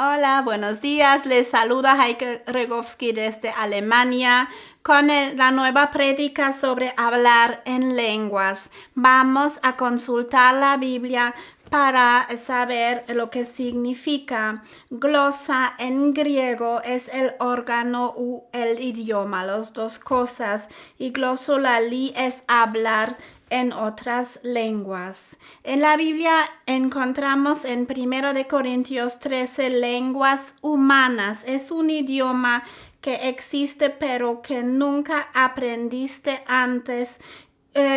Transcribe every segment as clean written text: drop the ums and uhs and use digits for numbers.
Hola, buenos días. Les saluda Heike Regovsky desde Alemania con la nueva prédica sobre hablar en lenguas. Vamos a consultar la Biblia para saber lo que significa. Glosa en griego es el órgano u el idioma, las dos cosas. Y glossolalia es hablar en otras lenguas. En la Biblia encontramos en 1 de Corintios 13 lenguas humanas. Es un idioma que existe pero que nunca aprendiste antes.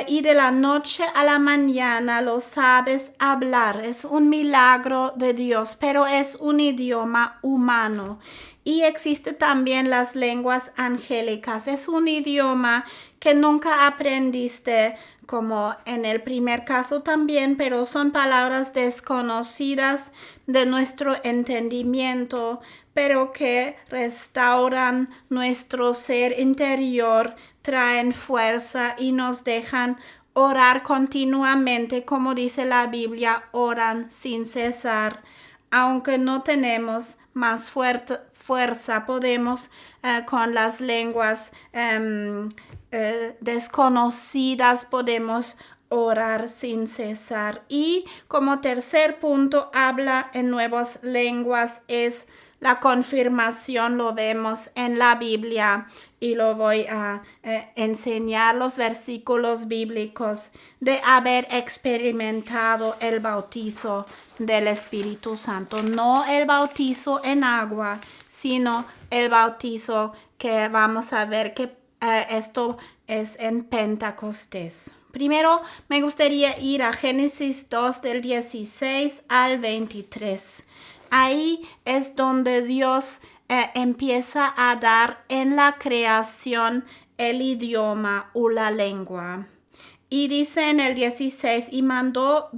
Y de la noche a la mañana lo sabes hablar. Es un milagro de Dios, pero es un idioma humano. Y existe también las lenguas angélicas. Es un idioma que nunca aprendiste, como en el primer caso también, pero son palabras desconocidas de nuestro entendimiento, pero que restauran nuestro ser interior, traen fuerza y nos dejan orar continuamente, como dice la Biblia, oran sin cesar. Aunque no tenemos más fuerza, podemos con las lenguas desconocidas, podemos orar sin cesar. Y como tercer punto, habla en nuevas lenguas, es la confirmación. Lo vemos en la Biblia y lo voy a enseñar los versículos bíblicos de haber experimentado el bautizo del Espíritu Santo. No el bautizo en agua, sino el bautizo que vamos a ver que esto es en Pentecostés. Primero me gustaría ir a Génesis 2 del 16 al 23. Ahí es donde Dios empieza a dar en la creación el idioma o la lengua. Y dice en el 16, y mandó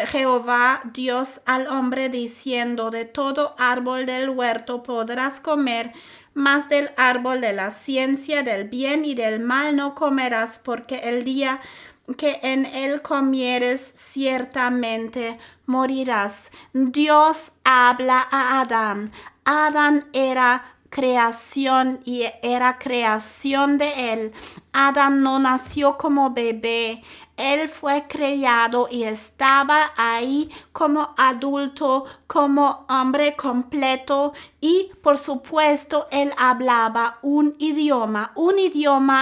Jehová Dios al hombre diciendo, de todo árbol del huerto podrás comer, mas del árbol de la ciencia del bien y del mal no comerás, porque el día que en él comieres ciertamente morirás. Dios habla a Adán. Adán era creación y era creación de él. Adán no nació como bebé. Él fue creado y estaba ahí como adulto, como hombre completo, y por supuesto él hablaba un idioma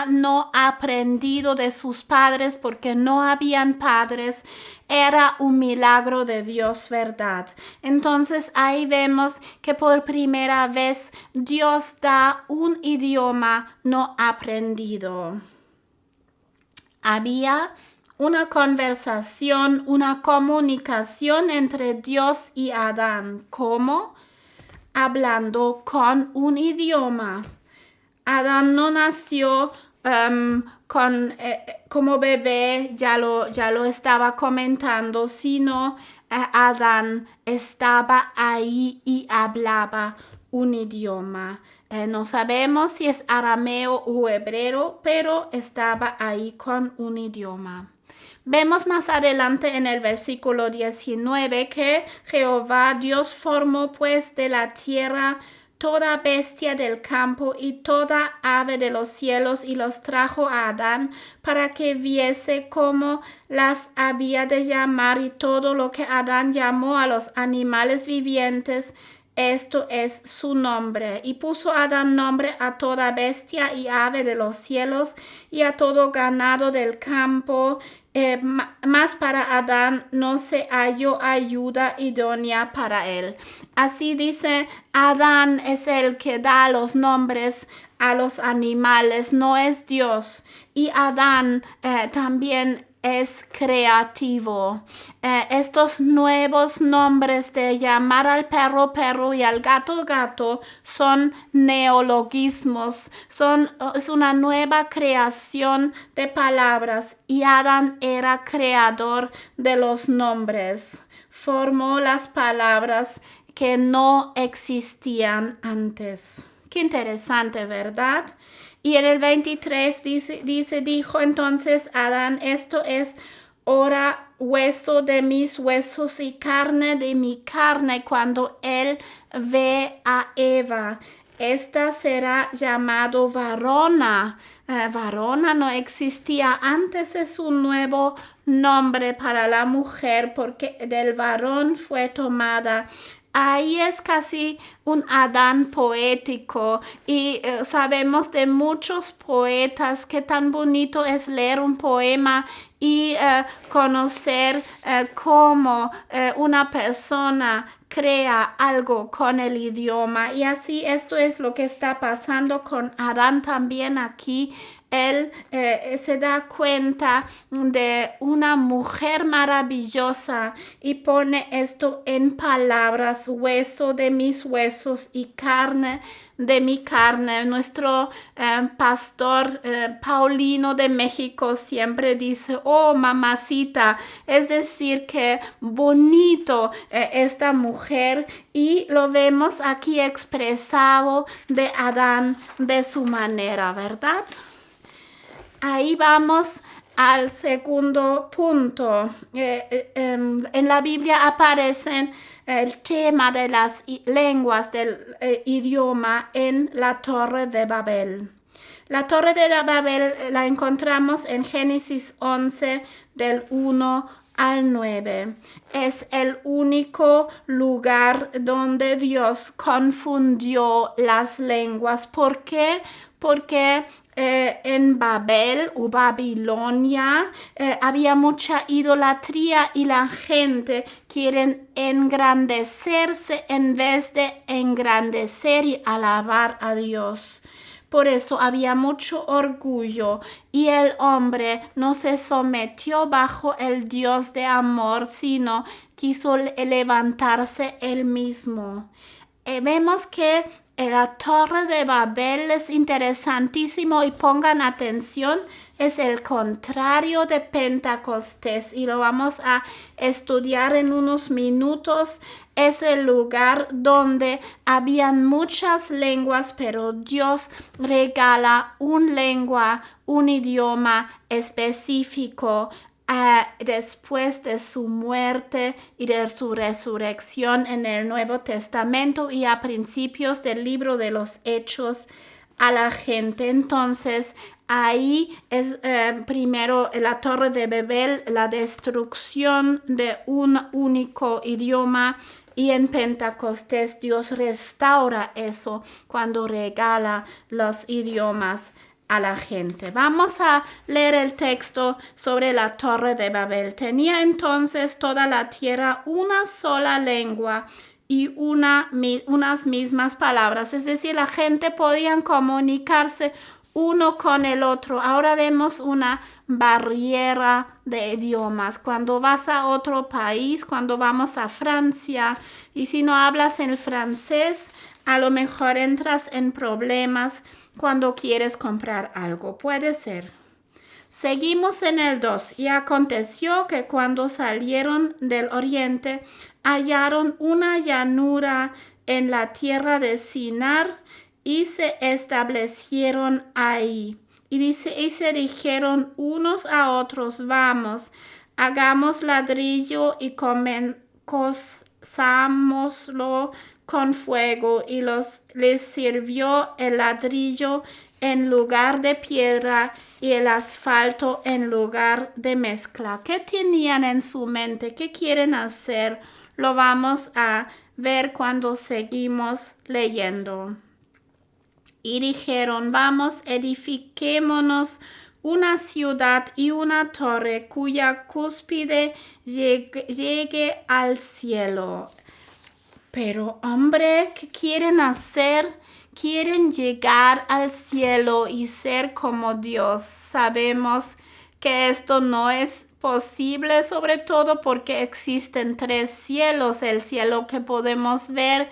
no aprendido de sus padres porque no habían padres. Era un milagro de Dios, ¿verdad? Entonces ahí vemos que por primera vez Dios da un idioma no aprendido. Había una conversación, una comunicación entre Dios y Adán. ¿Cómo? Hablando con un idioma. Adán no nació como bebé, ya lo estaba comentando, sino Adán estaba ahí y hablaba un idioma. No sabemos si es arameo o hebreo, pero estaba ahí con un idioma. Vemos más adelante en el versículo 19 que Jehová Dios formó pues de la tierra toda bestia del campo y toda ave de los cielos y los trajo a Adán para que viese cómo las había de llamar, y todo lo que Adán llamó a los animales vivientes, esto es su nombre. Y puso Adán nombre a toda bestia y ave de los cielos y a todo ganado del campo. Mas para Adán no se halló ayuda idónea para él. Así dice, Adán es el que da los nombres a los animales, no es Dios. Y Adán también es creativo. Estos nuevos nombres de llamar al perro perro y al gato gato son neologismos, es una nueva creación de palabras, y Adán era creador de los nombres. Formó las palabras que no existían antes. Qué interesante, ¿verdad? Y en el 23 dijo entonces Adán, esto es hora hueso de mis huesos y carne de mi carne cuando él ve a Eva. Esta será llamado varona. Varona no existía antes, es un nuevo nombre para la mujer porque del varón fue tomada. Ahí es casi un Adán poético y sabemos de muchos poetas que tan bonito es leer un poema y conocer cómo una persona crea algo con el idioma. Y así esto es lo que está pasando con Adán también aquí. Él se da cuenta de una mujer maravillosa y pone esto en palabras: hueso de mis huesos y carne de mi carne. Nuestro pastor Paulino de México siempre dice: oh, mamacita, es decir, que bonito esta mujer, y lo vemos aquí expresado de Adán de su manera, ¿verdad? Ahí vamos al segundo punto. En la Biblia aparecen el tema de las lenguas del idioma en la Torre de Babel. La Torre de Babel la encontramos en Génesis 11 del 1 al 9. Es el único lugar donde Dios confundió las lenguas. ¿Por qué? Porque en Babel o Babilonia había mucha idolatría y la gente quiere engrandecerse en vez de engrandecer y alabar a Dios. Por eso había mucho orgullo y el hombre no se sometió bajo el Dios de amor, sino quiso levantarse él mismo. Vemos que la Torre de Babel es interesantísimo y pongan atención, es el contrario de Pentecostés y lo vamos a estudiar en unos minutos. Es el lugar donde habían muchas lenguas, pero Dios regala una lengua, un idioma específico después de su muerte y de su resurrección en el Nuevo Testamento y a principios del libro de los Hechos a la gente. Entonces ahí es primero la Torre de Babel, la destrucción de un único idioma, y en Pentecostés Dios restaura eso cuando regala los idiomas a la gente. Vamos a leer el texto sobre la Torre de Babel. Tenía entonces toda la tierra una sola lengua y unas mismas palabras, es decir, la gente podía comunicarse uno con el otro. Ahora vemos una barrera de idiomas. Cuando vas a otro país, cuando vamos a Francia, y si no hablas el francés, a lo mejor entras en problemas cuando quieres comprar algo. Puede ser. Seguimos en el 2. Y aconteció que cuando salieron del oriente, hallaron una llanura en la tierra de Sinar y se establecieron ahí. Y se dijeron unos a otros: vamos, hagamos ladrillo y cozámoslo con fuego. Y les sirvió el ladrillo en lugar de piedra y el asfalto en lugar de mezcla. ¿Qué tenían en su mente? ¿Qué quieren hacer? Lo vamos a ver cuando seguimos leyendo. Y dijeron: vamos, edifiquémonos una ciudad y una torre cuya cúspide llegue al cielo. Pero, hombre, ¿qué quieren hacer? Quieren llegar al cielo y ser como Dios. Sabemos que esto no es posible, sobre todo porque existen 3 cielos: el cielo que podemos ver,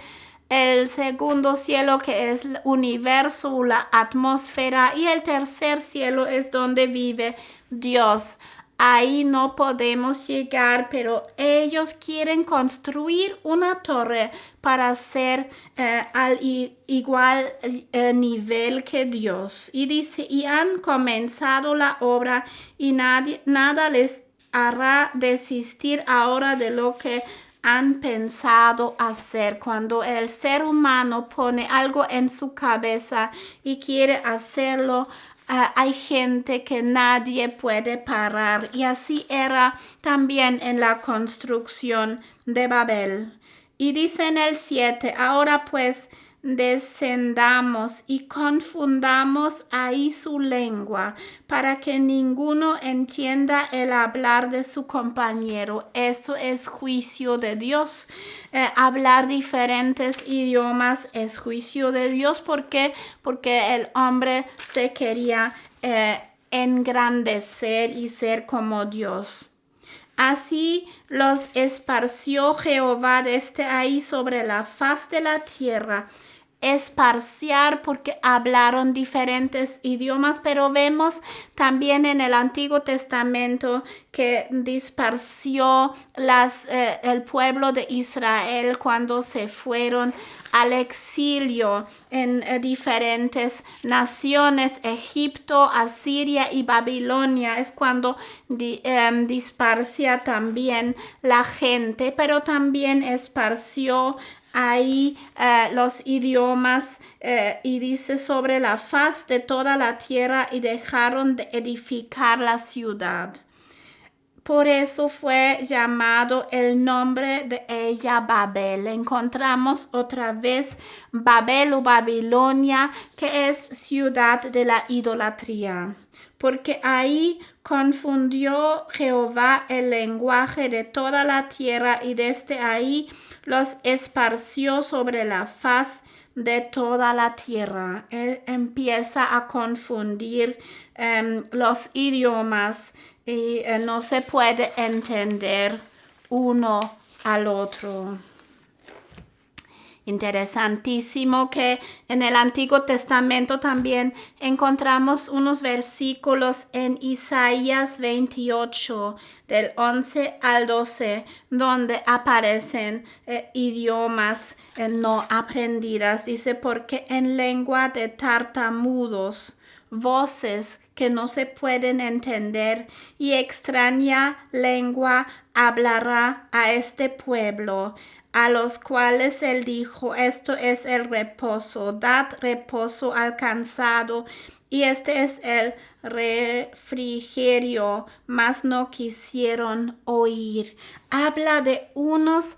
el segundo cielo que es el universo, la atmósfera, y el tercer cielo es donde vive Dios. Ahí no podemos llegar, pero ellos quieren construir una torre para ser al igual nivel que Dios. Y dice: y han comenzado la obra y nada les hará desistir ahora de lo que han pensado hacer. Cuando el ser humano pone algo en su cabeza y quiere hacerlo, hay gente que nadie puede parar. Y así era también en la construcción de Babel. Y dice en el 7, ahora pues descendamos y confundamos ahí su lengua para que ninguno entienda el hablar de su compañero. Eso es juicio de Dios. Hablar diferentes idiomas es juicio de Dios. ¿Por qué? Porque el hombre se quería engrandecer y ser como Dios. Así los esparció Jehová desde ahí sobre la faz de la tierra. Esparciar porque hablaron diferentes idiomas, pero vemos también en el Antiguo Testamento que disparció el pueblo de Israel cuando se fueron al exilio en diferentes naciones, Egipto, Asiria y Babilonia. Es cuando disparcia también la gente, pero también esparció ahí los idiomas y dice sobre la faz de toda la tierra y dejaron de edificar la ciudad. Por eso fue llamado el nombre de ella Babel. Encontramos otra vez Babel o Babilonia, que es ciudad de la idolatría. Porque ahí confundió Jehová el lenguaje de toda la tierra y desde ahí los esparció sobre la faz de toda la tierra. Él empieza a confundir los idiomas y no se puede entender uno al otro. Interesantísimo que en el Antiguo Testamento también encontramos unos versículos en Isaías 28, del 11 al 12, donde aparecen idiomas no aprendidas. Dice, porque en lengua de tartamudos, voces que no se pueden entender y extraña lengua hablará a este pueblo, a los cuales él dijo, esto es el reposo, dad reposo al cansado, y este es el refrigerio, mas no quisieron oír. Habla de unos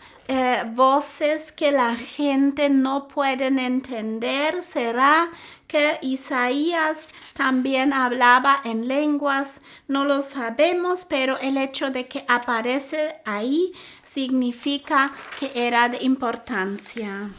voces que la gente no puede entender. ¿Será que Isaías también hablaba en lenguas? No lo sabemos, pero el hecho de que aparece ahí significa que era de importancia.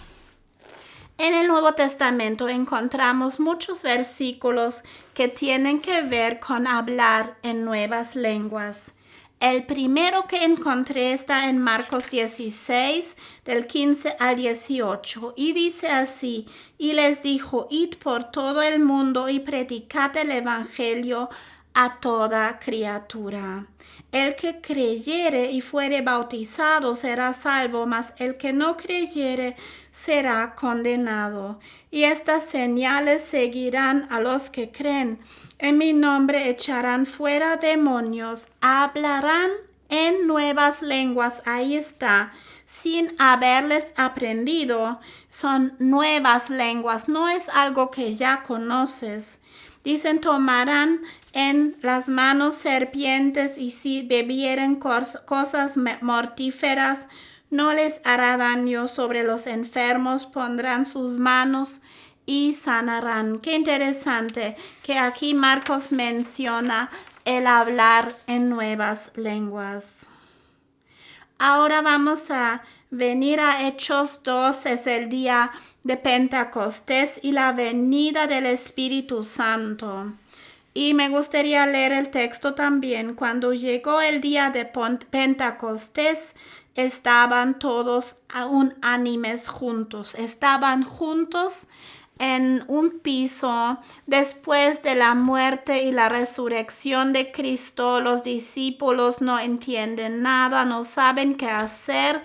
En el Nuevo Testamento encontramos muchos versículos que tienen que ver con hablar en nuevas lenguas. El primero que encontré está en Marcos 16, del 15 al 18, y dice así, y les dijo, id por todo el mundo y predicad el evangelio a toda criatura. El que creyere y fuere bautizado será salvo, mas el que no creyere será condenado. Y estas señales seguirán a los que creen. En mi nombre echarán fuera demonios, hablarán en nuevas lenguas. Ahí está, sin haberles aprendido. Son nuevas lenguas, no es algo que ya conoces. Dicen, tomarán en las manos serpientes y si bebieren cosas mortíferas, no les hará daño. Sobre los enfermos pondrán sus manos y sanarán. Qué interesante que aquí Marcos menciona el hablar en nuevas lenguas. Ahora vamos a venir a Hechos 2, es el día de Pentecostés y la venida del Espíritu Santo. Y me gustaría leer el texto también. Cuando llegó el día de Pentecostés, estaban todos unánimes juntos. Estaban juntos en un piso. Después de la muerte y la resurrección de Cristo, los discípulos no entienden nada, no saben qué hacer.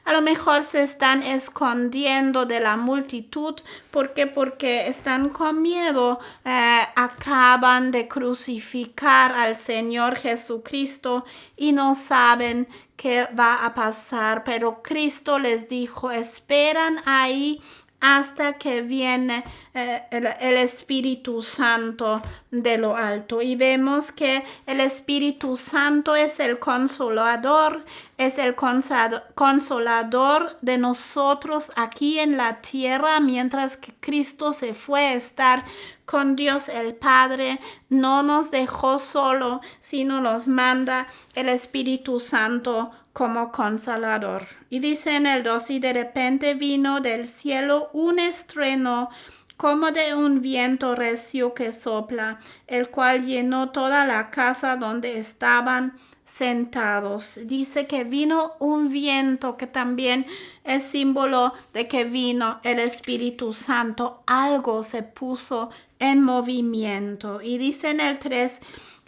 A lo mejor se están escondiendo de la multitud. ¿Por qué? Porque están con miedo. Acaban de crucificar al Señor Jesucristo y no saben qué va a pasar. Pero Cristo les dijo, esperan ahí hasta que viene el Espíritu Santo de lo alto. Y vemos que el Espíritu Santo es el consolador, es el consolador de nosotros aquí en la tierra, mientras que Cristo se fue a estar con Dios el Padre. No nos dejó solo, sino nos manda el Espíritu Santo como consolador. Y dice en el 2, y de repente vino del cielo un estruendo como de un viento recio que sopla, el cual llenó toda la casa donde estaban sentados. Dice que vino un viento, que también es símbolo de que vino el Espíritu Santo. Algo se puso en movimiento. Y dice en el 3,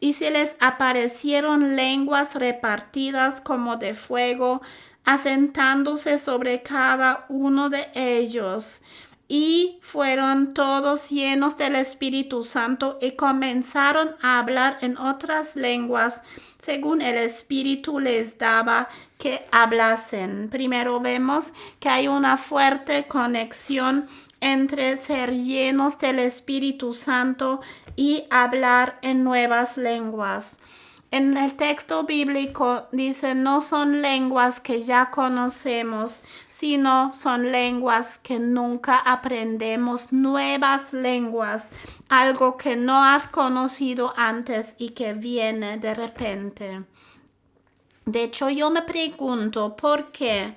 y se les aparecieron lenguas repartidas como de fuego, asentándose sobre cada uno de ellos. Y fueron todos llenos del Espíritu Santo y comenzaron a hablar en otras lenguas, según el Espíritu les daba que hablasen. Primero vemos que hay una fuerte conexión entre ser llenos del Espíritu Santo y hablar en nuevas lenguas. En el texto bíblico dice, no son lenguas que ya conocemos, sino son lenguas que nunca aprendemos, nuevas lenguas, algo que no has conocido antes y que viene de repente. De hecho, yo me pregunto, ¿por qué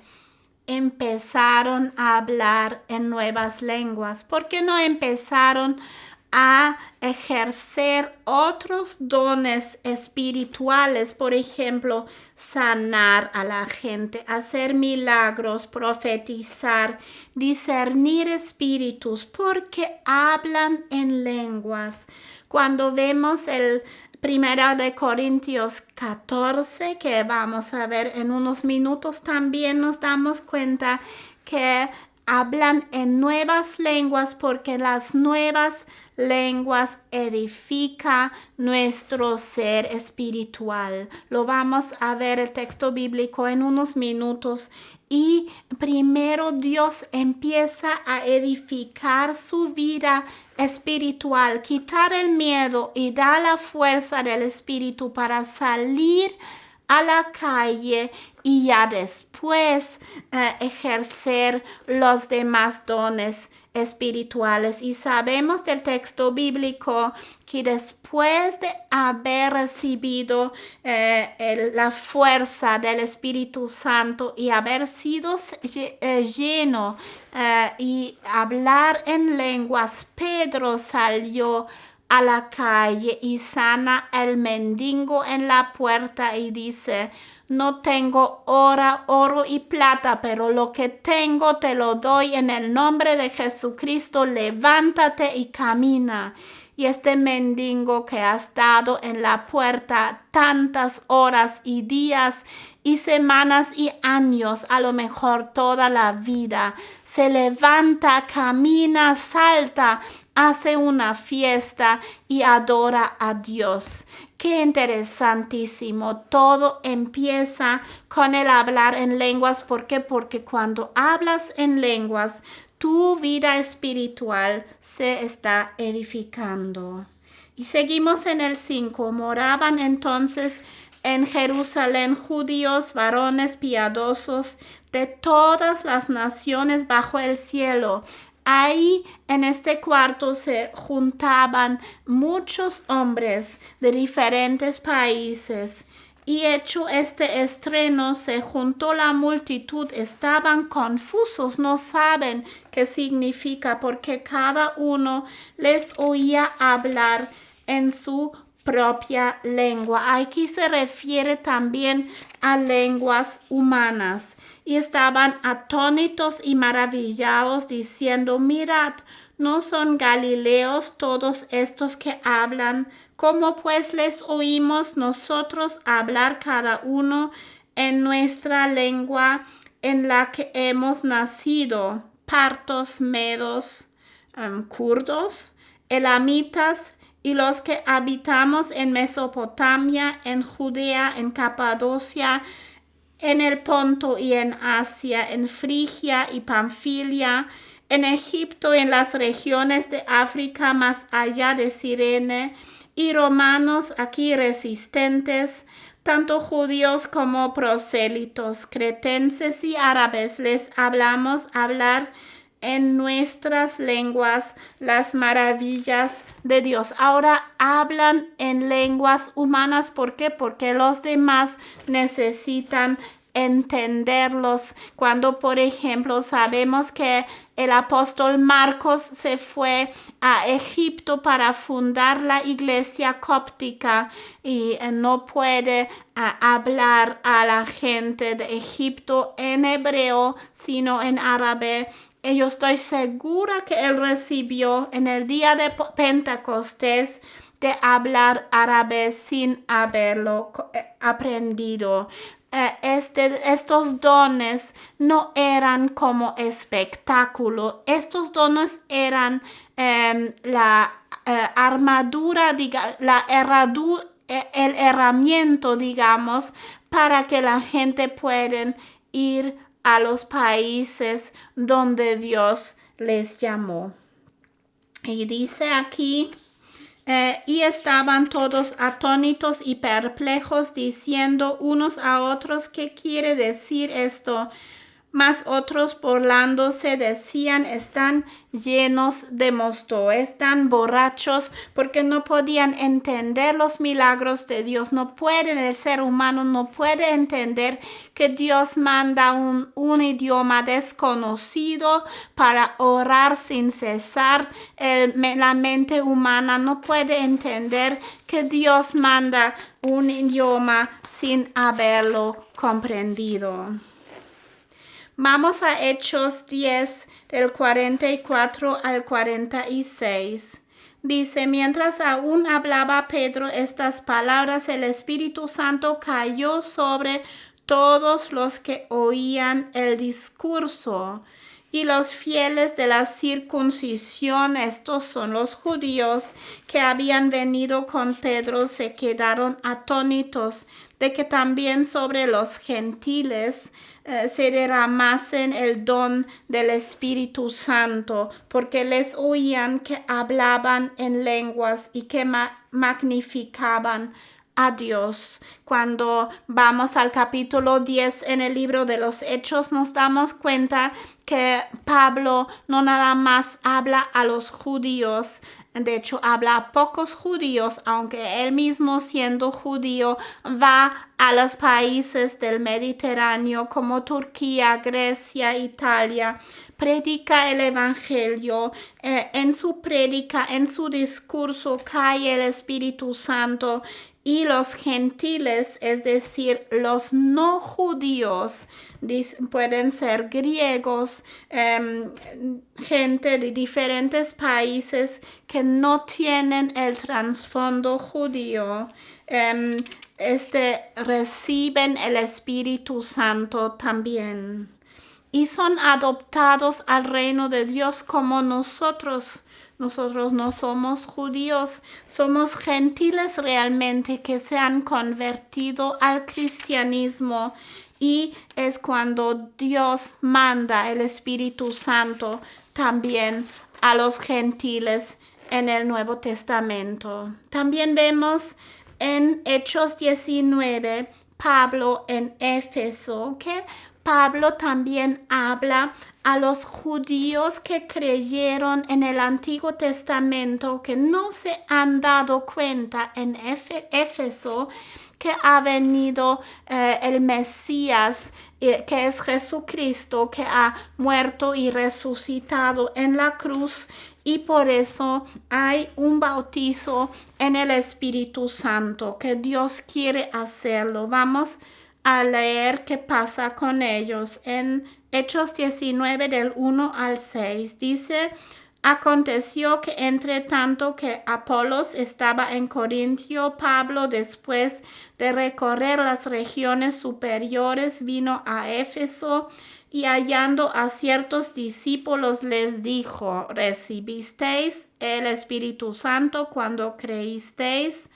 empezaron a hablar en nuevas lenguas? ¿Por qué no empezaron a ejercer otros dones espirituales? Por ejemplo, sanar a la gente, hacer milagros, profetizar, discernir espíritus, porque hablan en lenguas. Cuando vemos el 1 de Corintios 14, que vamos a ver en unos minutos, también nos damos cuenta que hablan en nuevas lenguas, porque las nuevas lenguas edifican nuestro ser espiritual. Lo vamos a ver el texto bíblico en unos minutos. Y primero Dios empieza a edificar su vida espiritual, quitar el miedo y dar la fuerza del Espíritu para salir a la calle y ya después ejercer los demás dones espirituales. Y sabemos del texto bíblico que después de haber recibido la fuerza del Espíritu Santo y haber sido lleno y hablar en lenguas, Pedro salió a la calle y sana al mendigo en la puerta y dice, no tengo oro y plata, pero lo que tengo te lo doy en el nombre de Jesucristo, levántate y camina. Y este mendigo que ha estado en la puerta tantas horas y días y semanas y años, a lo mejor toda la vida, se levanta, camina, salta, hace una fiesta y adora a Dios. Qué interesantísimo. Todo empieza con el hablar en lenguas. ¿Por qué? Porque cuando hablas en lenguas, tu vida espiritual se está edificando. Y seguimos en el 5. Moraban entonces en Jerusalén judíos, varones piadosos de todas las naciones bajo el cielo. Ahí en este cuarto se juntaban muchos hombres de diferentes países. Y hecho este estreno, se juntó la multitud, estaban confusos, no saben qué significa, porque cada uno les oía hablar en su propia lengua. Aquí se refiere también a lenguas humanas. Y estaban atónitos y maravillados, diciendo, mirad, ¿no son galileos todos estos que hablan? ¿Cómo pues les oímos nosotros hablar cada uno en nuestra lengua en la que hemos nacido, partos, medos, kurdos, elamitas y los que habitamos en Mesopotamia, en Judea, en Capadocia, en el Ponto y en Asia, en Frigia y Panfilia, en Egipto, en las regiones de África más allá de Cirene, y romanos aquí resistentes, tanto judíos como prosélitos, cretenses y árabes, les hablamos hablar en nuestras lenguas las maravillas de Dios. Ahora hablan en lenguas humanas. ¿Por qué? Porque los demás necesitan entenderlos. Cuando, por ejemplo, sabemos que el apóstol Marcos se fue a Egipto para fundar la iglesia cóptica y no puede hablar a la gente de Egipto en hebreo, sino en árabe. Yo estoy segura que él recibió en el día de Pentecostés de hablar árabe sin haberlo aprendido. Estos dones no eran como espectáculo. Estos dones eran la armadura, el herramienta, digamos, para que la gente pueda ir a los países donde Dios les llamó. Y dice aquí, y estaban todos atónitos y perplejos, diciendo unos a otros, ¿qué quiere decir esto? Mas otros burlándose decían, están llenos de mosto, están borrachos, porque no podían entender los milagros de Dios. No pueden, el ser humano no puede entender que Dios manda un idioma desconocido para orar sin cesar. La mente humana no puede entender que Dios manda un idioma sin haberlo comprendido. Vamos a Hechos 10, del 44 al 46. Dice, mientras aún hablaba Pedro estas palabras, el Espíritu Santo cayó sobre todos los que oían el discurso. Y los fieles de la circuncisión, estos son los judíos que habían venido con Pedro, se quedaron atónitos de que también sobre los gentiles se derramasen el don del Espíritu Santo, porque les oían que hablaban en lenguas y que magnificaban a Dios. Cuando vamos al capítulo 10 en el libro de los Hechos, nos damos cuenta que Pablo no nada más habla a los judíos, de hecho habla a pocos judíos, aunque él mismo siendo judío va a los países del Mediterráneo como Turquía, Grecia, Italia, predica el evangelio. En su prédica, en su discurso cae el Espíritu Santo. Y los gentiles, es decir, los no judíos, pueden ser griegos, gente de diferentes países que no tienen el trasfondo judío, reciben el Espíritu Santo también. Y son adoptados al reino de Dios como nosotros. Nosotros no somos judíos, somos gentiles realmente que se han convertido al cristianismo, y es cuando Dios manda el Espíritu Santo también a los gentiles en el Nuevo Testamento. También vemos en Hechos 19, Pablo en Éfeso, que Pablo también habla a los judíos que creyeron en el Antiguo Testamento, que no se han dado cuenta en Éfeso que ha venido el Mesías, que es Jesucristo, que ha muerto y resucitado en la cruz, y por eso hay un bautizo en el Espíritu Santo, que Dios quiere hacerlo. Vamos a leer qué pasa con ellos en Hechos 19 del 1 al 6. Dice, Aconteció que entre tanto que Apolos estaba en Corintio, Pablo, después de recorrer las regiones superiores, vino a Éfeso y hallando a ciertos discípulos les dijo: ¿recibisteis el Espíritu Santo cuando creísteis?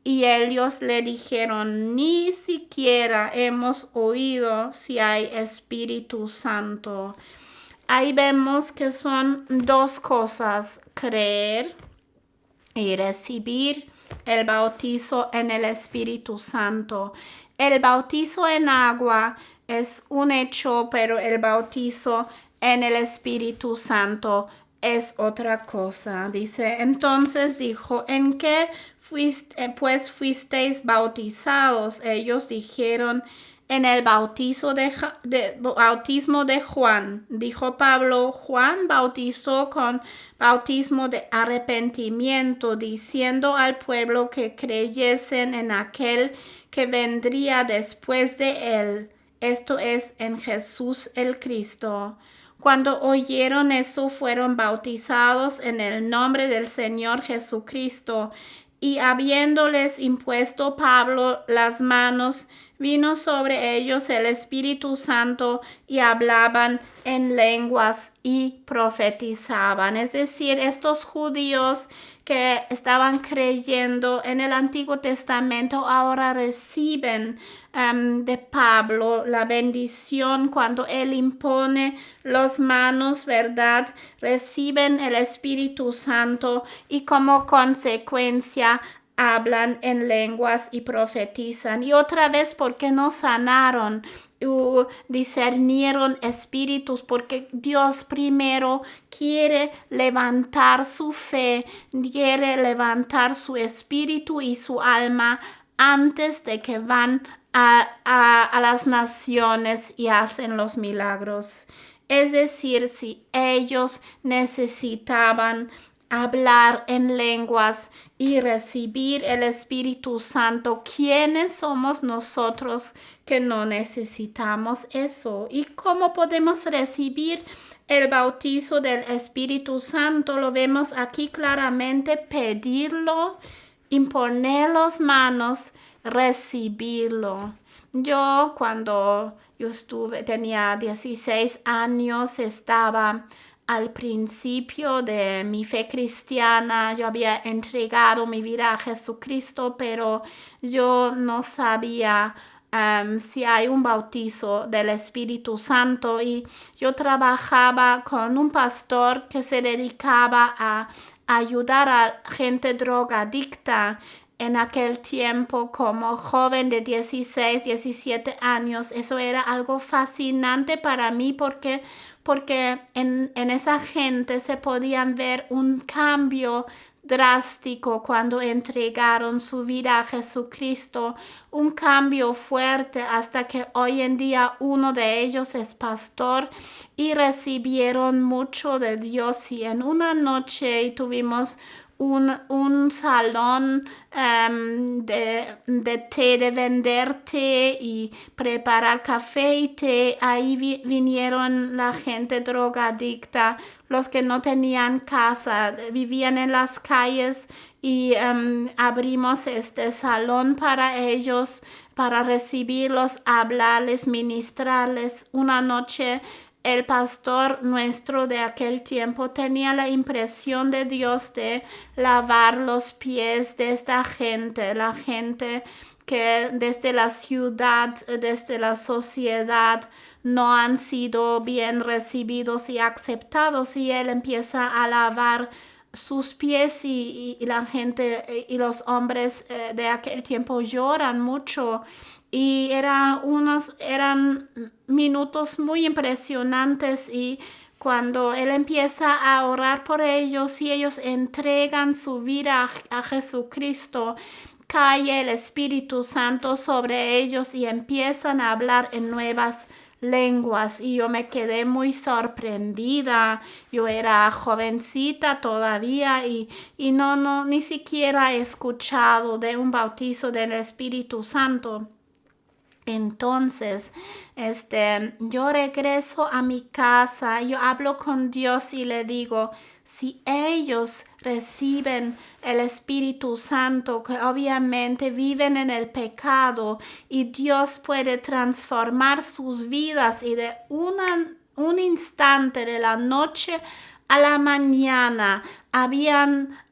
Y ellos le dijeron: ni siquiera hemos oído si hay Espíritu Santo. Ahí vemos que son dos cosas: creer y recibir el bautizo en el Espíritu Santo. El bautizo en agua es un hecho, pero el bautizo en el Espíritu Santo es otra cosa. Dice, entonces dijo: ¿en qué fuisteis bautizados? Ellos dijeron: en el bautismo de Juan. Dijo Pablo: Juan bautizó con bautismo de arrepentimiento, diciendo al pueblo que creyesen en aquel que vendría después de él, esto es, en Jesús el Cristo. Cuando oyeron eso, fueron bautizados en el nombre del Señor Jesucristo. Y habiéndoles impuesto Pablo las manos, vino sobre ellos el Espíritu Santo y hablaban en lenguas y profetizaban. Es decir, estos judíos que estaban creyendo en el Antiguo Testamento ahora reciben de Pablo la bendición cuando él impone las manos, ¿verdad? Reciben el Espíritu Santo y como consecuencia hablan en lenguas y profetizan. Y otra vez, porque no sanaron o discernieron espíritus, porque Dios primero quiere levantar su fe, quiere levantar su espíritu y su alma antes de que van a las naciones y hacen los milagros. Es decir, si ellos necesitaban hablar en lenguas y recibir el Espíritu Santo, ¿quiénes somos nosotros que no necesitamos eso? ¿Y cómo podemos recibir el bautizo del Espíritu Santo? Lo vemos aquí claramente: pedirlo, imponer las manos, recibirlo. Yo cuando tenía 16 años, estaba al principio de mi fe cristiana. Yo había entregado mi vida a Jesucristo, pero yo no sabía si hay un bautizo del Espíritu Santo, y yo trabajaba con un pastor que se dedicaba a ayudar a gente drogadicta. En aquel tiempo, como joven de 16, 17 años, eso era algo fascinante para mí porque en esa gente se podían ver un cambio drástico cuando entregaron su vida a Jesucristo, un cambio fuerte, hasta que hoy en día uno de ellos es pastor y recibieron mucho de Dios. Y en una noche tuvimos un salón de té, de vender té y preparar café y té. Ahí vinieron la gente drogadicta, los que no tenían casa, vivían en las calles, y abrimos este salón para ellos, para recibirlos, hablarles, ministrarles. Una noche el pastor nuestro de aquel tiempo tenía la impresión de Dios de lavar los pies de esta gente, la gente que desde la ciudad, desde la sociedad, no han sido bien recibidos y aceptados, y él empieza a lavar sus pies, y la gente y los hombres de aquel tiempo lloran mucho. Y eran minutos muy impresionantes, y cuando él empieza a orar por ellos y ellos entregan su vida a Jesucristo, cae el Espíritu Santo sobre ellos y empiezan a hablar en nuevas lenguas. Y yo me quedé muy sorprendida. Yo era jovencita todavía y ni siquiera he escuchado de un bautizo del Espíritu Santo. Entonces, yo regreso a mi casa, yo hablo con Dios y le digo, si ellos reciben el Espíritu Santo, que obviamente viven en el pecado y Dios puede transformar sus vidas y de un instante de la noche a la mañana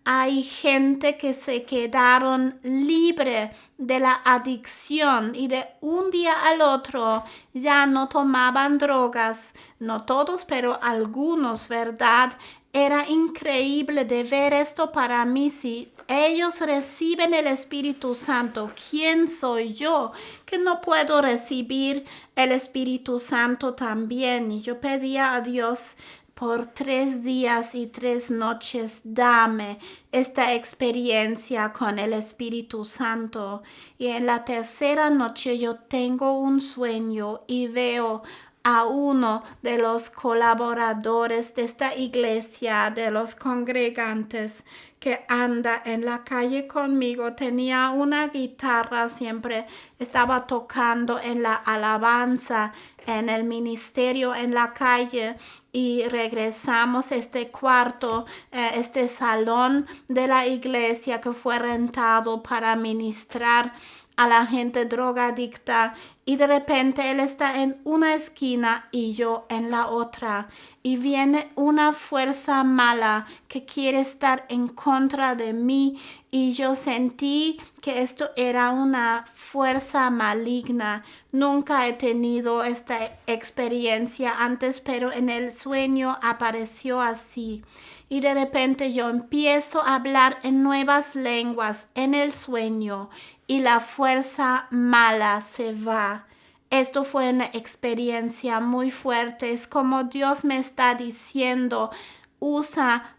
hay gente que se quedaron libre de la adicción y de un día al otro ya no tomaban drogas, no todos, pero algunos, ¿verdad? Era increíble de ver esto para mí. Si ellos reciben el Espíritu Santo, ¿quién soy yo que no puedo recibir el Espíritu Santo también? Y yo pedía a Dios por 3 días y 3 noches, dame esta experiencia con el Espíritu Santo. Y en la tercera noche yo tengo un sueño y veo a uno de los colaboradores de esta iglesia, de los congregantes, que anda en la calle conmigo. Tenía una guitarra, siempre estaba tocando en la alabanza, en el ministerio, en la calle. Y regresamos a este cuarto, este salón de la iglesia que fue rentado para ministrar a la gente drogadicta, y de repente él está en una esquina y yo en la otra, y viene una fuerza mala que quiere estar en contra de mí, y yo sentí que esto era una fuerza maligna. Nunca he tenido esta experiencia antes, pero en el sueño apareció así. Y de repente yo empiezo a hablar en nuevas lenguas en el sueño y la fuerza mala se va. Esto fue una experiencia muy fuerte. Es como Dios me está diciendo, usa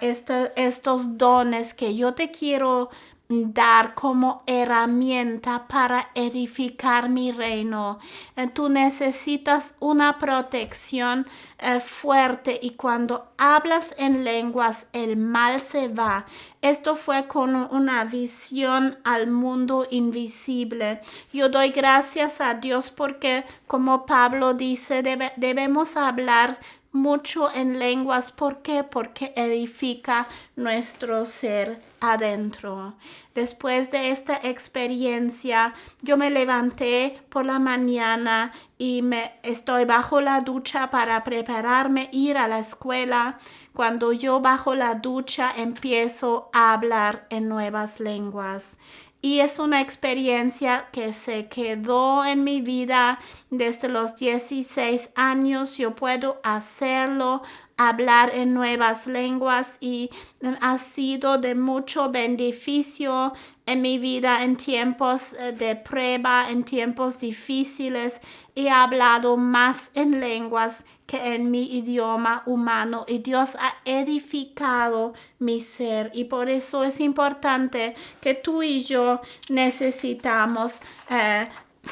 estos dones que yo te quiero dar como herramienta para edificar mi reino. Tú necesitas una protección fuerte, y cuando hablas en lenguas el mal se va. Esto fue con una visión al mundo invisible. Yo doy gracias a Dios porque, como Pablo dice, debemos hablar mucho en lenguas. ¿Por qué? Porque edifica nuestro ser adentro. Después de esta experiencia, yo me levanté por la mañana y estoy bajo la ducha para prepararme ir a la escuela. Cuando yo bajo la ducha empiezo a hablar en nuevas lenguas. Y es una experiencia que se quedó en mi vida desde los 16 años. Yo puedo hacerlo, hablar en nuevas lenguas, y ha sido de mucho beneficio en mi vida en tiempos de prueba, en tiempos difíciles. He hablado más en lenguas que en mi idioma humano, y Dios ha edificado mi ser, y por eso es importante que tú y yo necesitamos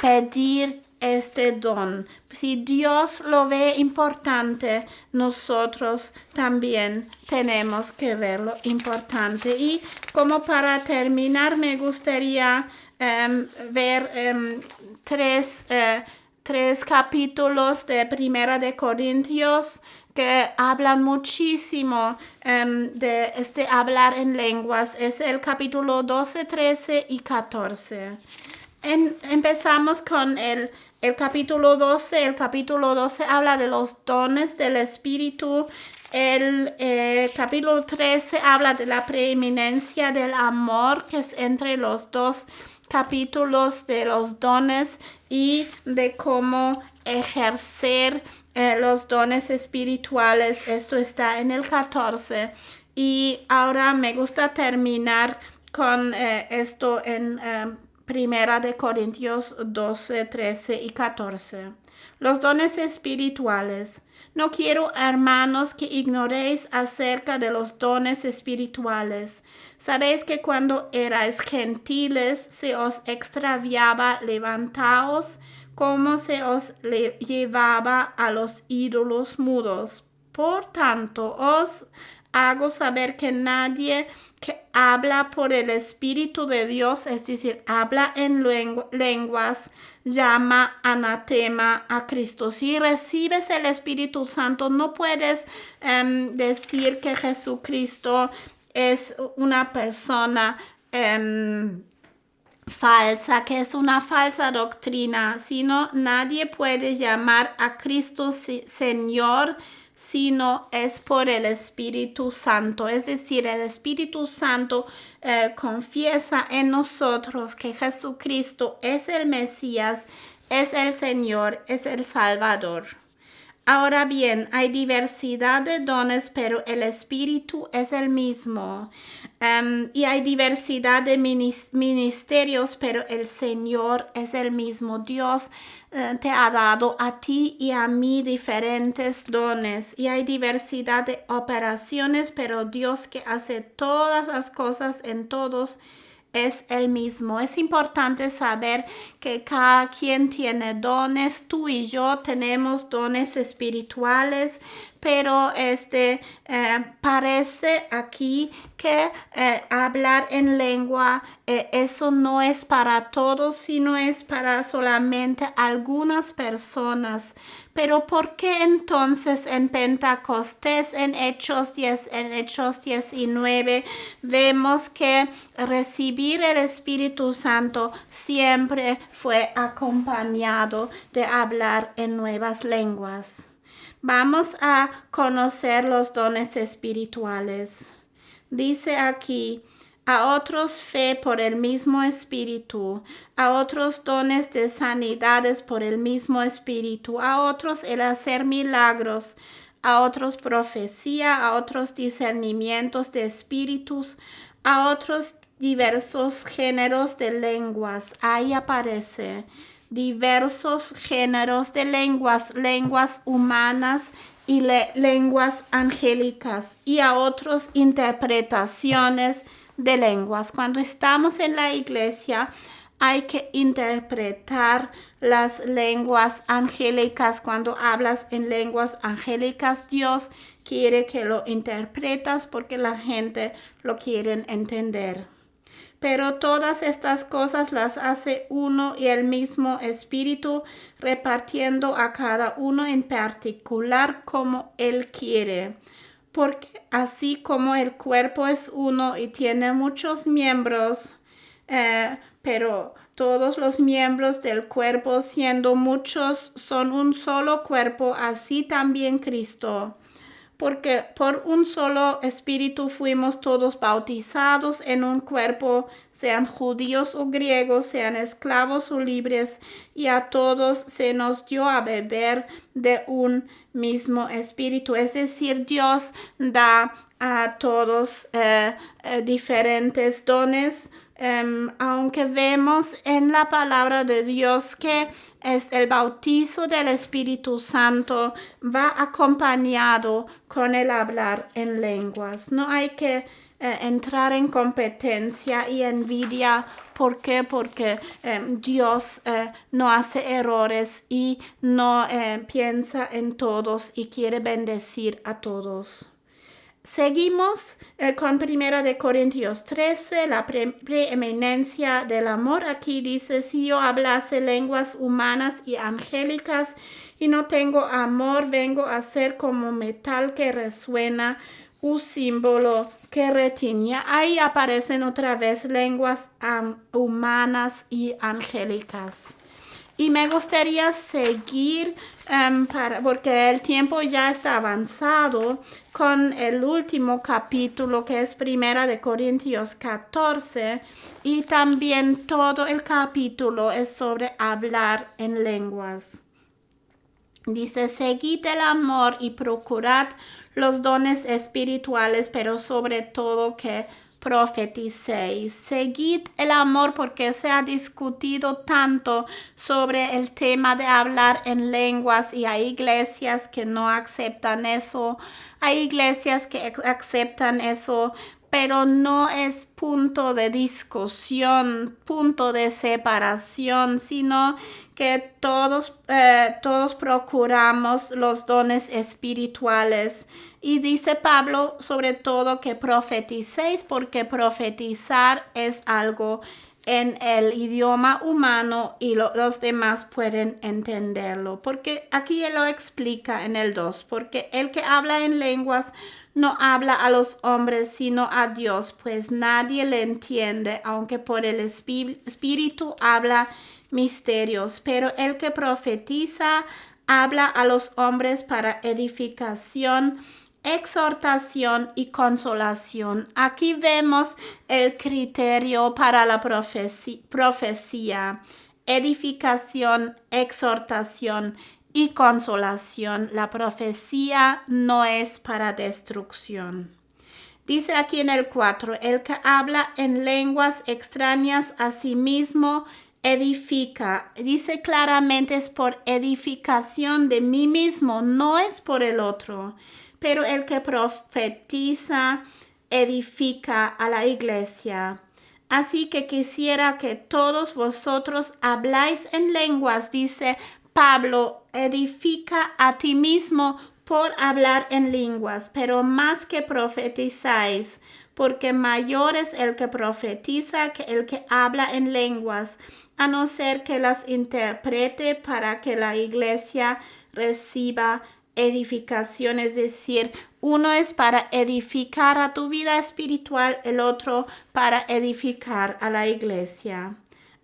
pedir este don. Si Dios lo ve importante, nosotros también tenemos que verlo importante. Y como para terminar, me gustaría ver tres capítulos de Primera de Corintios que hablan muchísimo de hablar en lenguas. Es el capítulo 12, 13 y 14. Empezamos con el capítulo 12. El capítulo 12 habla de los dones del Espíritu. El capítulo 13 habla de la preeminencia del amor, que es entre los dos capítulos de los dones, y de cómo ejercer los dones espirituales. Esto está en el 14. Y ahora me gusta terminar con esto en Primera de Corintios 12, 13 y 14. Los dones espirituales. No quiero, hermanos, que ignoréis acerca de los dones espirituales. Sabéis que cuando erais gentiles se os extraviaba levantaos, como se os llevaba a los ídolos mudos. Por tanto, os hago saber que nadie que habla por el Espíritu de Dios, es decir, habla en lenguas, llama anatema a Cristo. Si recibes el Espíritu Santo, no puedes decir que Jesucristo es una persona falsa, que es una falsa doctrina, sino nadie puede llamar a Cristo Señor, sino es por el Espíritu Santo. Es decir, el Espíritu Santo confiesa en nosotros que Jesucristo es el Mesías, es el Señor, es el Salvador. Ahora bien, hay diversidad de dones, pero el Espíritu es el mismo. Y hay diversidad de ministerios, pero el Señor es el mismo. Dios te ha dado a ti y a mí diferentes dones. Y hay diversidad de operaciones, pero Dios que hace todas las cosas en todos es el mismo. Es importante saber que cada quien tiene dones. Tú y yo tenemos dones espirituales, pero parece aquí que hablar en lengua, eso no es para todos, sino es para solamente algunas personas. Pero ¿por qué entonces en Pentecostés, en Hechos 19, vemos que recibir el Espíritu Santo siempre fue acompañado de hablar en nuevas lenguas? Vamos a conocer los dones espirituales. Dice aquí, a otros fe por el mismo Espíritu, a otros dones de sanidades por el mismo Espíritu, a otros el hacer milagros, a otros profecía, a otros discernimientos de espíritus, a otros diversos géneros de lenguas. Ahí aparece diversos géneros de lenguas humanas y lenguas angélicas, y a otros interpretaciones de lenguas. Cuando estamos en la iglesia, hay que interpretar las lenguas angélicas. Cuando hablas en lenguas angélicas, Dios quiere que lo interpretas porque la gente lo quiere entender. Pero todas estas cosas las hace uno y el mismo Espíritu, repartiendo a cada uno en particular como Él quiere. Porque así como el cuerpo es uno y tiene muchos miembros, pero todos los miembros del cuerpo, siendo muchos, son un solo cuerpo, así también Cristo. Porque por un solo Espíritu fuimos todos bautizados en un cuerpo, sean judíos o griegos, sean esclavos o libres, y a todos se nos dio a beber de un mismo Espíritu. Es decir, Dios da a todos diferentes dones, aunque vemos en la palabra de Dios que es el bautizo del Espíritu Santo va acompañado con el hablar en lenguas. No hay que entrar en competencia y envidia. ¿Por qué? Porque Dios no hace errores y no piensa en todos y quiere bendecir a todos. Seguimos con 1 Corintios 13, la preeminencia del amor. Aquí dice, si yo hablase lenguas humanas y angélicas y no tengo amor, vengo a ser como metal que resuena, un símbolo que retiñe. Ahí aparecen otra vez lenguas humanas y angélicas. Y me gustaría seguir, porque el tiempo ya está avanzado, con el último capítulo que es 1 Corintios 14, y también todo el capítulo es sobre hablar en lenguas. Dice, seguid el amor y procurad los dones espirituales, pero sobre todo que profeticéis. Seguid el amor, porque se ha discutido tanto sobre el tema de hablar en lenguas y hay iglesias que no aceptan eso, hay iglesias que aceptan eso, pero no es punto de discusión, punto de separación, sino que todos procuramos los dones espirituales. Y dice Pablo, sobre todo, que profeticéis, porque profetizar es algo en el idioma humano y los demás pueden entenderlo. Porque aquí él lo explica en el 2, porque el que habla en lenguas no habla a los hombres, sino a Dios, pues nadie le entiende, aunque por el Espíritu habla misterios. Pero el que profetiza habla a los hombres para edificación, exhortación y consolación. Aquí vemos el criterio para la profecía: edificación, exhortación y consolación. La profecía no es para destrucción. Dice aquí en el 4, el que habla en lenguas extrañas a sí mismo edifica. Dice claramente es por edificación de mí mismo, no es por el otro. Pero el que profetiza edifica a la iglesia. Así que quisiera que todos vosotros habláis en lenguas, dice Pablo, edifica a ti mismo por hablar en lenguas, pero más que profetizáis, porque mayor es el que profetiza que el que habla en lenguas, a no ser que las interprete para que la iglesia reciba edificación. Es decir, uno es para edificar a tu vida espiritual, el otro para edificar a la iglesia.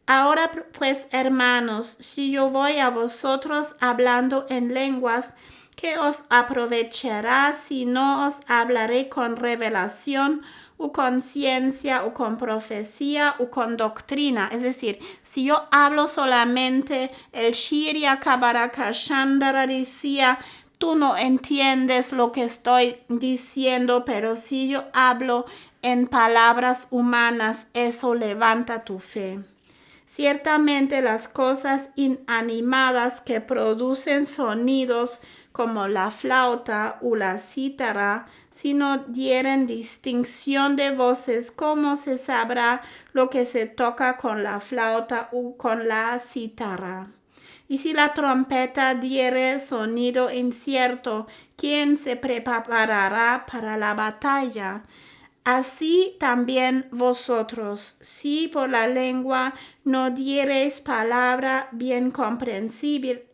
Ahora pues, hermanos, si yo voy a vosotros hablando en lenguas, ¿qué os aprovechará si no os hablaré con revelación, o con ciencia, o con profecía, o con doctrina? Es decir, si yo hablo solamente el Shirya Kabaraka Shandara decía, tú no entiendes lo que estoy diciendo, pero si yo hablo en palabras humanas, eso levanta tu fe. Ciertamente las cosas inanimadas que producen sonidos como la flauta o la cítara, si no dieren distinción de voces, ¿cómo se sabrá lo que se toca con la flauta o con la cítara? Y si la trompeta diere sonido incierto, ¿quién se preparará para la batalla? Así también vosotros, si por la lengua no diereis palabra bien comprensible,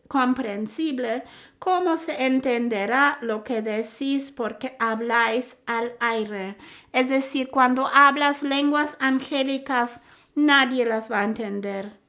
¿cómo se entenderá lo que decís porque habláis al aire? Es decir, cuando hablas lenguas angélicas, nadie las va a entender.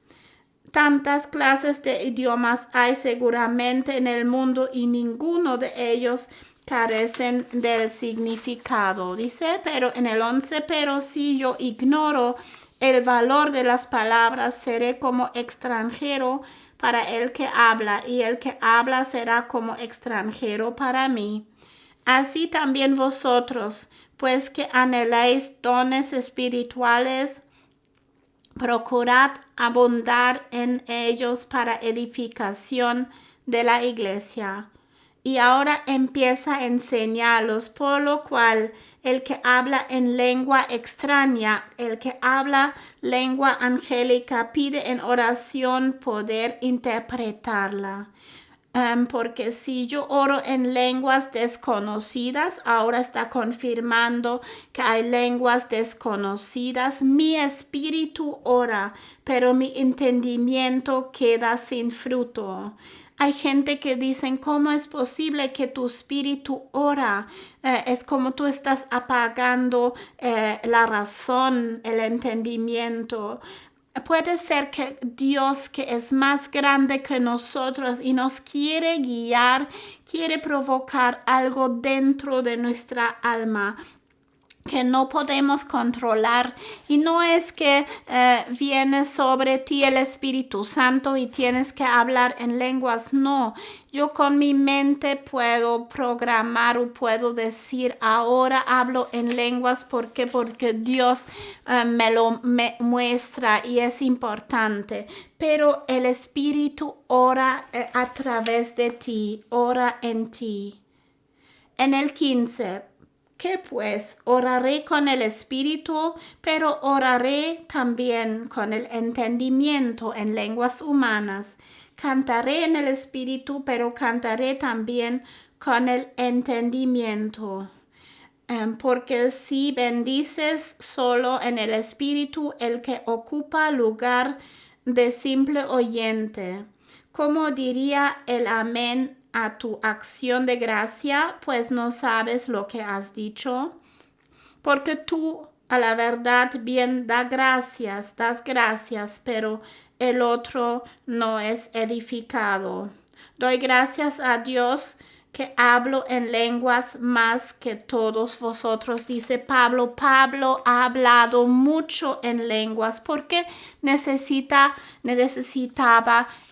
Tantas clases de idiomas hay seguramente en el mundo y ninguno de ellos carecen del significado. Dice, pero en el 11, pero si yo ignoro el valor de las palabras, seré como extranjero para el que habla, y el que habla será como extranjero para mí. Así también vosotros, pues que anheláis dones espirituales, procurad abundar en ellos para edificación de la iglesia. Y ahora empieza a enseñarlos, por lo cual el que habla en lengua extraña, el que habla lengua angélica, pide en oración poder interpretarla. Porque si yo oro en lenguas desconocidas, ahora está confirmando que hay lenguas desconocidas. Mi espíritu ora, pero mi entendimiento queda sin fruto. Hay gente que dicen, ¿cómo es posible que tu espíritu ora? Es como tú estás apagando la razón, el entendimiento. Puede ser que Dios, que es más grande que nosotros y nos quiere guiar, quiere provocar algo dentro de nuestra alma que no podemos controlar, y no es que viene sobre ti el Espíritu Santo y tienes que hablar en lenguas. No, yo con mi mente puedo programar o puedo decir, ahora hablo en lenguas. ¿Por qué? Porque Dios me muestra y es importante. Pero el Espíritu ora a través de ti, ora en ti. En el 15, ¿Qué pues? Oraré con el espíritu, pero oraré también con el entendimiento en lenguas humanas. Cantaré en el espíritu, pero cantaré también con el entendimiento. Porque si bendices solo en el espíritu, el que ocupa lugar de simple oyente, ¿cómo diría el amén a tu acción de gracia? Pues no sabes lo que has dicho. Porque tú a la verdad bien das gracias, pero el otro no es edificado. Doy gracias a Dios que hablo en lenguas más que todos vosotros, dice Pablo. Pablo ha hablado mucho en lenguas porque necesitaba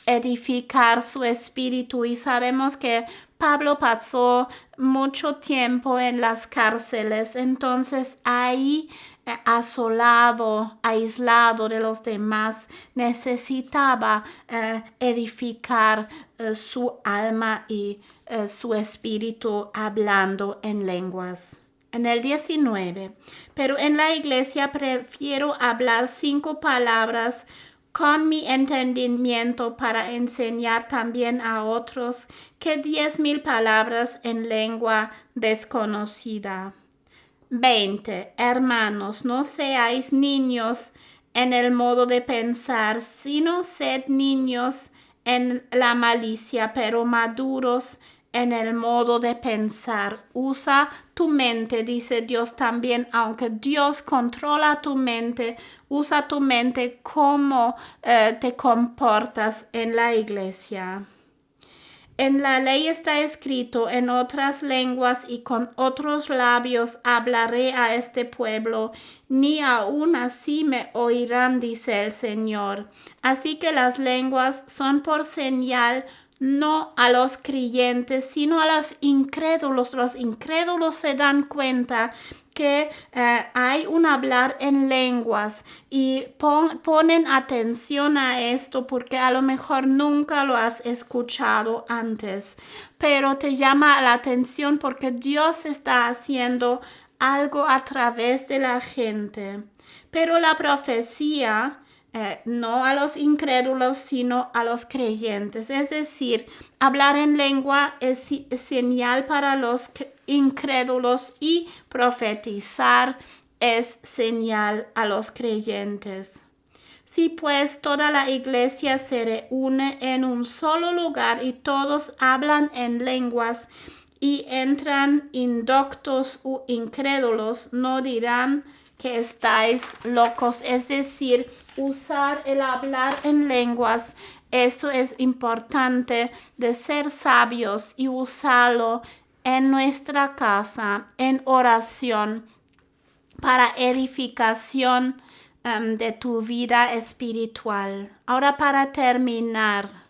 edificar su espíritu, y sabemos que Pablo pasó mucho tiempo en las cárceles, entonces ahí asolado, aislado de los demás, necesitaba edificar su alma y su espíritu hablando en lenguas. En el 19, pero en la iglesia prefiero hablar 5 palabras con mi entendimiento para enseñar también a otros que 10,000 palabras en lengua desconocida. 20. Hermanos, no seáis niños en el modo de pensar, sino sed niños en la malicia, pero maduros en el modo de pensar. Usa tu mente, dice Dios también, aunque Dios controla tu mente, usa tu mente como te comportas en la iglesia. En la ley está escrito: en otras lenguas y con otros labios hablaré a este pueblo, ni aun así me oirán, dice el Señor. Así que las lenguas son por señal, no a los creyentes, sino a los incrédulos. Los incrédulos se dan cuenta que hay un hablar en lenguas y ponen atención a esto porque a lo mejor nunca lo has escuchado antes, pero te llama la atención porque Dios está haciendo algo a través de la gente. Pero la profecía no a los incrédulos, sino a los creyentes. Es decir, hablar en lengua es señal para los incrédulos y profetizar es señal a los creyentes. Si pues toda la iglesia se reúne en un solo lugar y todos hablan en lenguas y entran indoctos u incrédulos, no dirán que estáis locos. Es decir, usar el hablar en lenguas, eso es importante de ser sabios y usarlo en nuestra casa, en oración, para edificación de tu vida espiritual. Ahora, para terminar,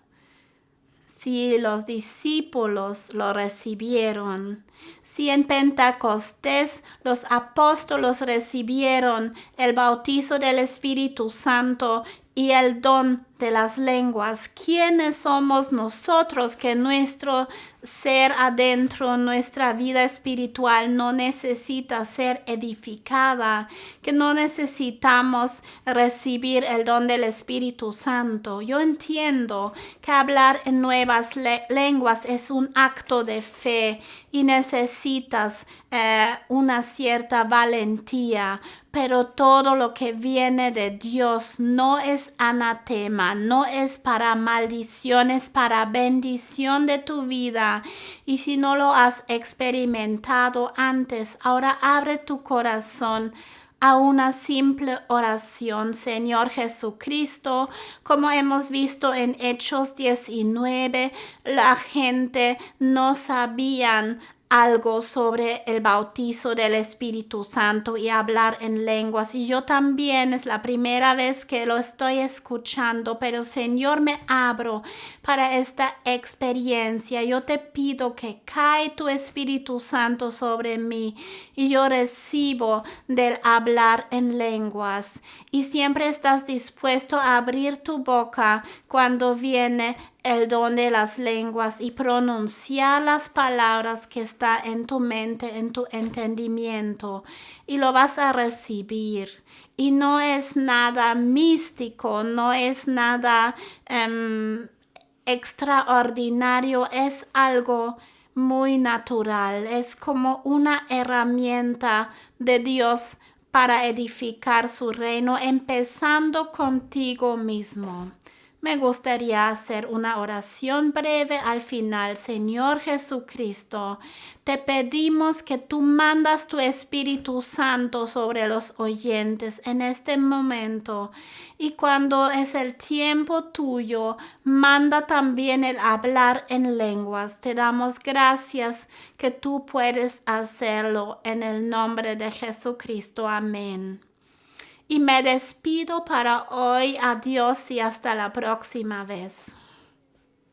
si los discípulos lo recibieron, si en Pentecostés los apóstoles recibieron el bautizo del Espíritu Santo y el don de las lenguas, ¿quiénes somos nosotros que nuestro ser adentro, nuestra vida espiritual no necesita ser edificada, que no necesitamos recibir el don del Espíritu Santo? Yo entiendo que hablar en nuevas lenguas es un acto de fe y necesitas una cierta valentía, pero todo lo que viene de Dios no es anatema, no es para maldición, es para bendición de tu vida. Y si no lo has experimentado antes, ahora abre tu corazón a una simple oración. Señor Jesucristo, como hemos visto en Hechos 19, la gente no sabían algo sobre el bautizo del Espíritu Santo y hablar en lenguas, y yo también es la primera vez que lo estoy escuchando, pero Señor, me abro para esta experiencia. Yo te pido que cae tu Espíritu Santo sobre mí y yo recibo del hablar en lenguas, y siempre estás dispuesto a abrir tu boca cuando viene el don de las lenguas y pronunciar las palabras que está en tu mente, en tu entendimiento, y lo vas a recibir. Y no es nada místico, no es nada extraordinario, es algo muy natural, es como una herramienta de Dios para edificar su reino, empezando contigo mismo. Me gustaría hacer una oración breve al final. Señor Jesucristo, te pedimos que tú mandas tu Espíritu Santo sobre los oyentes en este momento. Y cuando es el tiempo tuyo, manda también el hablar en lenguas. Te damos gracias que tú puedes hacerlo en el nombre de Jesucristo. Amén. Y me despido para hoy. Adiós y hasta la próxima vez.